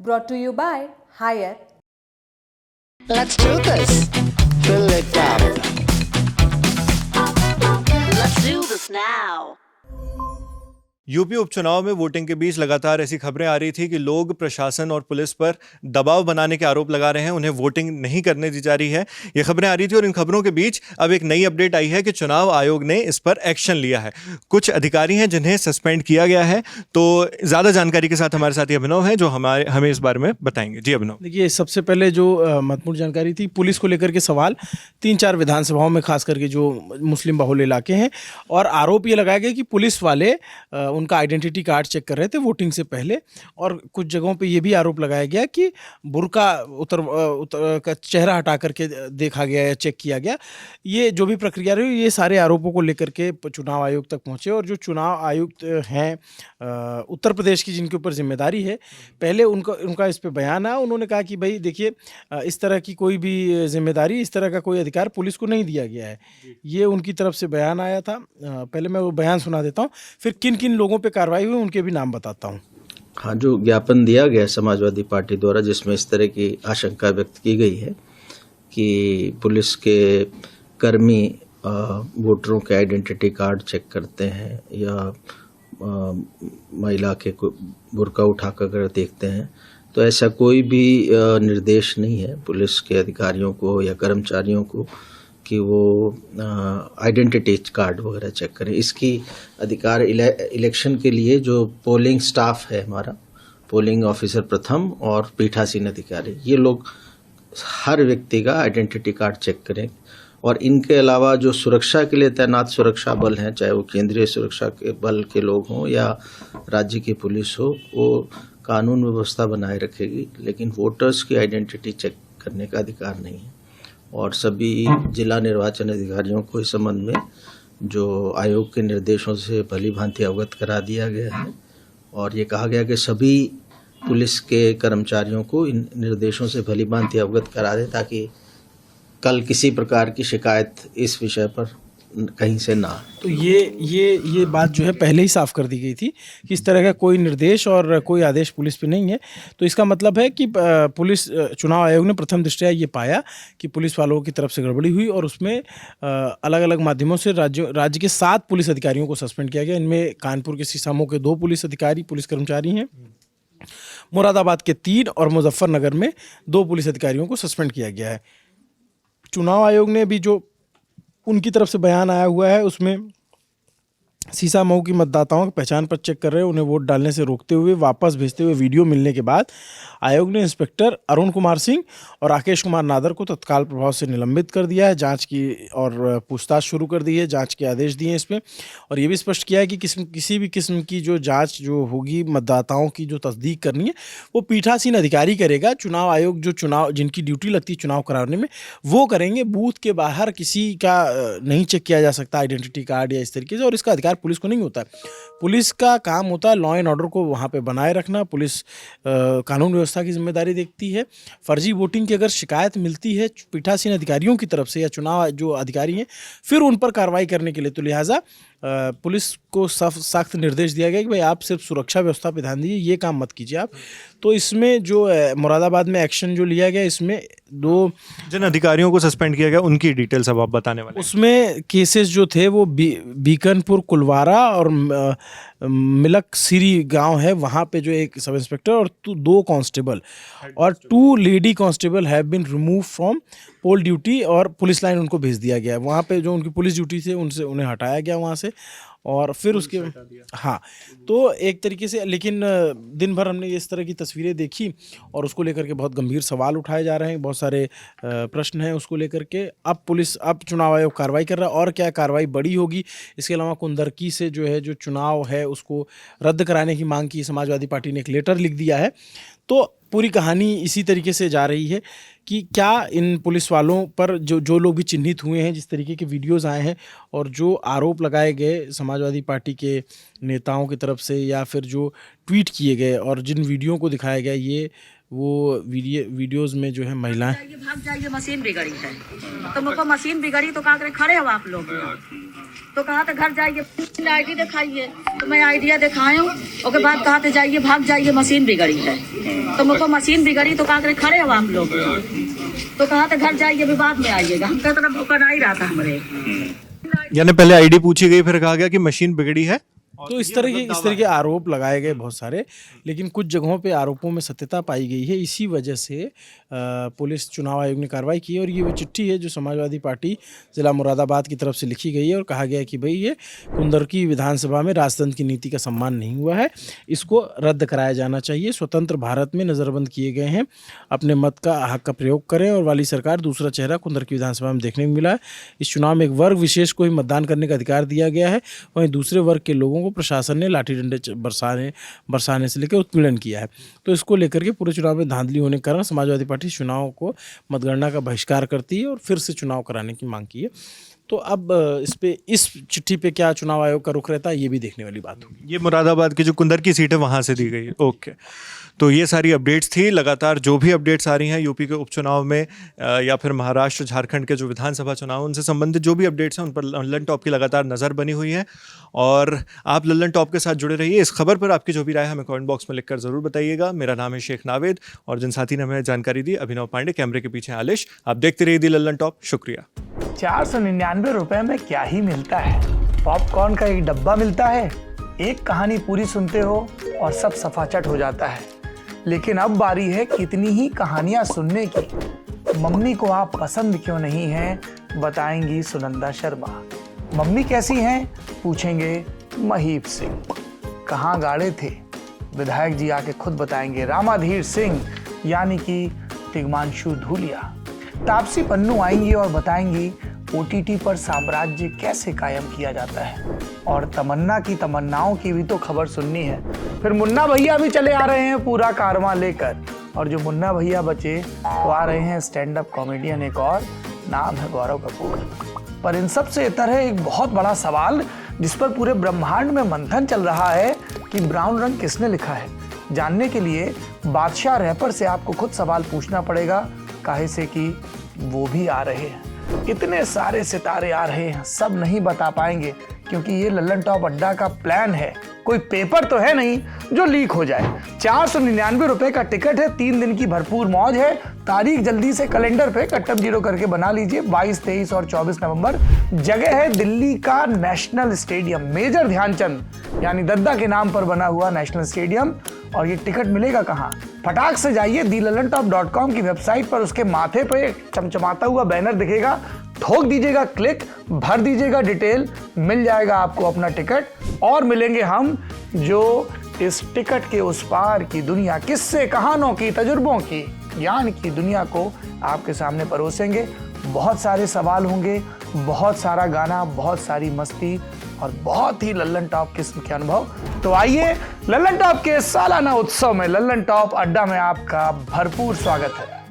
brought to you by Hire. Let's do this. Fill it up. Let's do this now. UP उपचुनाव में voting के बीच लगातार ऐसी खबरें आ रही थी कि लोग प्रशासन और पुलिस पर दबाव बनाने के आरोप लगा रहे हैं, उन्हें वोटिंग नहीं करने दी जा रही है। ये खबरें आ रही थी और इन खबरों के बीच अब एक नई अपडेट आई है कि चुनाव आयोग ने इस पर एक्शन लिया है। कुछ अधिकारी हैं जिन्हें सस्पेंड किया गया है। तो ज़्यादा जानकारी के साथ हमारे साथी अभिनव हैं जो हमें इस बारे में बताएंगे। जी अभिनव। देखिए, सबसे पहले जो महत्वपूर्ण जानकारी थी, पुलिस को लेकर के सवाल 3-4 विधानसभाओं में, खास करके जो मुस्लिम बहुल इलाके हैं, और आरोप ये लगाया गया कि पुलिस वाले उनका आइडेंटिटी कार्ड चेक कर रहे थे वोटिंग से पहले। और कुछ जगहों पे ये भी आरोप लगाया गया कि बुर्का का चेहरा हटा करके देखा गया या चेक किया गया। ये जो भी प्रक्रिया रही, ये सारे आरोपों को लेकर के चुनाव आयोग तक पहुंचे। और जो चुनाव आयुक्त हैं उत्तर प्रदेश की, जिनके ऊपर जिम्मेदारी है, पहले उनका इस पे बयान आया। उन्होंने कहा कि भाई देखिए, इस तरह की कोई भी जिम्मेदारी, इस तरह का कोई अधिकार पुलिस को नहीं दिया गया है। ये उनकी तरफ से बयान आया था। पहले मैं वो बयान सुना देता हूँ, फिर किन किन लोगों पे कार्रवाई हुई उनके भी नाम बताता हूँ। हाँ, जो ज्ञापन दिया गया समाजवादी पार्टी द्वारा, जिसमें इस तरह की आशंका व्यक्त की गई है कि पुलिस के कर्मी वोटरों के आइडेंटिटी कार्ड चेक करते हैं या महिला के बुर्का उठाकर देखते हैं, तो ऐसा कोई भी निर्देश नहीं है पुलिस के अधिकारियों को या कर्मचारियों को कि वो आइडेंटिटी कार्ड वगैरह चेक करें। इसकी अधिकार इलेक्शन के लिए जो पोलिंग स्टाफ है हमारा, पोलिंग ऑफिसर प्रथम और पीठासीन अधिकारी, ये लोग हर व्यक्ति का आइडेंटिटी कार्ड चेक करें। और इनके अलावा जो सुरक्षा के लिए तैनात सुरक्षा बल हैं, चाहे वो केंद्रीय सुरक्षा के बल के लोग हों या राज्य की पुलिस हो, वो कानून व्यवस्था बनाए रखेगी, लेकिन वोटर्स की आइडेंटिटी चेक करने का अधिकार नहीं है। और सभी जिला निर्वाचन अधिकारियों को इस संबंध में जो आयोग के निर्देशों से भली भांति अवगत करा दिया गया है। और ये कहा गया कि सभी पुलिस के कर्मचारियों को इन निर्देशों से भली भांति अवगत करा दें, ताकि कल किसी प्रकार की शिकायत इस विषय पर कहीं से ना। तो ये बात जो है पहले ही साफ कर दी गई थी कि इस तरह का कोई निर्देश और कोई आदेश पुलिस पे नहीं है। तो इसका मतलब है कि पुलिस, चुनाव आयोग ने प्रथम दृष्टया ये पाया कि पुलिस वालों की तरफ से गड़बड़ी हुई और उसमें अलग अलग माध्यमों से राज्य के 7 पुलिस अधिकारियों को सस्पेंड किया गया। इनमें कानपुर के सीसामऊ के 2 पुलिस अधिकारी, पुलिस कर्मचारी हैं, मुरादाबाद के 3 और मुजफ्फरनगर में 2 पुलिस अधिकारियों को सस्पेंड किया गया है। चुनाव आयोग ने भी जो उनकी तरफ से बयान आया हुआ है, उसमें सीसामऊ की मतदाताओं की पहचान पत्र चेक कर रहे हैं, उन्हें वोट डालने से रोकते हुए वापस भेजते हुए वीडियो मिलने के बाद आयोग ने इंस्पेक्टर अरुण कुमार सिंह और राकेश कुमार नादर को तत्काल प्रभाव से निलंबित कर दिया है। जांच की और पूछताछ शुरू कर दी है, जांच के आदेश दिए हैं इसमें। और ये भी स्पष्ट किया है कि किसी भी किस्म की जो जांच जो होगी, मतदाताओं की जो तस्दीक करनी है, वो पीठासीन अधिकारी करेगा। चुनाव आयोग जो जिनकी ड्यूटी लगती है चुनाव कराने में, वो करेंगे। बूथ के बाहर किसी का नहीं चेक किया जा सकता आइडेंटिटी कार्ड या इस तरीके से, और इसका अधिकार पुलिस को नहीं होता है। पुलिस का काम होता है लॉ एंड ऑर्डर को वहाँ पे बनाए रखना। पुलिस कानून व्यवस्था की जिम्मेदारी देखती है। फर्जी वोटिंग की अगर शिकायत मिलती है पीठासीन अधिकारियों की तरफ से या चुनाव जो अधिकारी हैं, फिर उन पर कार्रवाई करने के लिए, तो लिहाजा पुलिस को सख्त निर्देश दिया गया कि भाई आप सिर्फ सुरक्षा व्यवस्था पे ध्यान दीजिए, ये काम मत कीजिए आप। तो इसमें जो मुरादाबाद में एक्शन जो लिया गया, इसमें 2 जिन अधिकारियों को सस्पेंड किया गया उनकी डिटेल्स अब आप बताने वाले हैं। उसमें केसेस जो थे वो बीकनपुर, कुलवारा और मिलक सीरी गांव है, वहाँ पे जो एक सब इंस्पेक्टर और 2 कांस्टेबल और 2 lady constable have been remove from poll duty, और पुलिस लाइन उनको भेज दिया गया है। वहाँ पे जो उनकी पुलिस ड्यूटी थी उन्हें हटाया गया वहाँ से। और फिर उसके हाँ, तो एक तरीके से, लेकिन दिन भर हमने इस तरह की तस्वीरें देखी और उसको लेकर के बहुत गंभीर सवाल उठाए जा रहे हैं, बहुत सारे प्रश्न हैं उसको लेकर के। अब चुनाव आयोग कार्रवाई कर रहा है, और क्या कार्रवाई बड़ी होगी। इसके अलावा कुंदरकी से जो है, जो चुनाव है उसको रद्द कराने की मांग की समाजवादी पार्टी ने एक लेटर लिख दिया है। तो पूरी कहानी इसी तरीके से जा रही है कि क्या इन पुलिस वालों पर जो लोग भी चिन्हित हुए हैं, जिस तरीके के वीडियोस आए हैं और जो आरोप लगाए गए समाजवादी पार्टी के नेताओं की तरफ से, या फिर जो ट्वीट किए गए और जिन वीडियो को दिखाया गया, ये वो वीडियोस में जो है महिलाएं जाइए, भाग जाइए, मशीन बिगड़ी है। तो मुझको मशीन बिगड़ी तो कहा करे खड़े हो आप लोग, तो कहा तो घर जाइए आईडी दिखाइए, तो मैं आइडिया दिखाया हूँ। उसके बाद कहा तो जाइए, भाग जाइए, मशीन बिगड़ी है। तो मुझको मशीन बिगड़ी तो कहा करे खड़े हो आप लोग, तो कहा तो घर जाइए, अभी बाद में आइएगा। हम कहते ना भूखा नहीं रहा था हमारे। यानी पहले आईडी पूछी गई, फिर कहा गया कि मशीन बिगड़ी है। तो इस तरह के आरोप लगाए गए बहुत सारे, लेकिन कुछ जगहों पे आरोपों में सत्यता पाई गई है। इसी वजह से पुलिस चुनाव आयोग ने कार्रवाई की है। और ये वो चिट्ठी है जो समाजवादी पार्टी ज़िला मुरादाबाद की तरफ से लिखी गई है और कहा गया है कि भाई ये कुंदरकी विधानसभा में राजतंत्र की नीति का सम्मान नहीं हुआ है, इसको रद्द कराया जाना चाहिए। स्वतंत्र भारत में नज़रबंद किए गए हैं, अपने मत का हक का प्रयोग करें। और वाली सरकार दूसरा चेहरा कुंदरकी विधानसभा में देखने को मिला है। इस चुनाव में एक वर्ग विशेष को ही मतदान करने का अधिकार दिया गया है, वहीं दूसरे वर्ग के लोगों को प्रशासन ने लाठी डंडे बरसाने से लेकर उत्पीड़न किया है। तो इसको लेकर के पूरे चुनाव में धांधली होने के कारण समाजवादी पार्टी चुनाव को मतगणना का बहिष्कार करती है और फिर से चुनाव कराने की मांग की है। तो अब इस चिट्ठी पे क्या चुनाव आयोग का रुख रहता है, ये भी देखने वाली बात होगी। ये मुरादाबाद की जो कुंदर की सीट है वहाँ से दी गई है। ओके, तो ये सारी अपडेट्स थी। लगातार जो भी अपडेट्स आ रही हैं यूपी के उपचुनाव में या फिर महाराष्ट्र झारखंड के जो विधानसभा चुनाव उनसे संबंधित जो भी अपडेट्स हैं उन पर लल्लन टॉप की लगातार नज़र बनी हुई है। और आप लल्लन टॉप के साथ जुड़े रहिए। इस खबर पर आपकी जो भी राय है हमें कमेंट बॉक्स में लिखकर ज़रूर बताइएगा। मेरा नाम है शेख नावेद और जिन साथी ने हमें जानकारी दी अभिनव पांडे, कैमरे के पीछे आलिश। आप देखते रहिए दी लल्लन टॉप। शुक्रिया। 499 रुपए में क्या ही मिलता है? पॉपकॉर्न का एक डब्बा मिलता है, एक कहानी पूरी सुनते हो और सब सफाचट हो जाता है। लेकिन अब बारी है कितनी ही कहानियां सुनने की। मम्मी को आप पसंद क्यों नहीं हैं, बताएंगी सुनंदा शर्मा। मम्मी कैसी हैं, पूछेंगे महीप सिंह। कहाँ गाड़े थे, विधायक जी आके खुद बताएंगे रामाधीर सिंह यानी कि तिग्मांशु धूलिया। तापसी पन्नू आएंगी और बताएंगी ओटीटी पर साम्राज्य कैसे कायम किया जाता है। और तमन्ना की तमन्नाओं की भी तो खबर सुननी है। फिर मुन्ना भैया भी चले आ रहे हैं पूरा कारवां लेकर। और जो मुन्ना भैया बचे तो आ रहे हैं स्टैंड अप कॉमेडियन, एक और नाम है गौरव कपूर। पर इन सब से इतर है एक बहुत बड़ा सवाल जिस पर पूरे ब्रह्मांड में मंथन चल रहा है कि ब्राउन रंग किसने लिखा है। जानने के लिए बादशाह रैपर से आपको खुद सवाल पूछना पड़ेगा, काहे से कि वो भी आ रहे हैं। इतने सारे सितारे आ रहे हैं, सब नहीं बता पाएंगे क्योंकि ये लल्लन टॉप अड्डा का प्लान है। कोई पेपर तो है नहीं जो लीक हो जाए। 499 रुपए का टिकट है, 3 दिन की भरपूर मौज है। तारीख जल्दी से कैलेंडर पे कट्टम जीरो करके बना लीजिए। 22, 23 और 24 नवंबर। जगह है दिल्ली का नेशनल स्टेडियम, मेजर ध्यानचंद यानी दद्दा के नाम पर बना हुआ नेशनल स्टेडियम। और ये टिकट मिलेगा कहाँ? फटाक से जाइए thelallanTop.com की वेबसाइट पर, उसके माथे पे चमचमाता हुआ बैनर दिखेगा, ठोक दीजिएगा क्लिक, भर दीजिएगा डिटेल, मिल जाएगा आपको अपना टिकट। और मिलेंगे हम जो इस टिकट के उस पार की दुनिया, किस्से कहानों की, तजुर्बों की, ज्ञान की दुनिया को आपके सामने परोसेंगे। बहुत सारे सवाल होंगे, बहुत सारा गाना, बहुत सारी मस्ती और बहुत ही लल्लन टॉप किस्म के अनुभव। तो आइए लल्लन टॉप के सालाना उत्सव में लल्लन टॉप अड्डा में आपका भरपूर स्वागत है।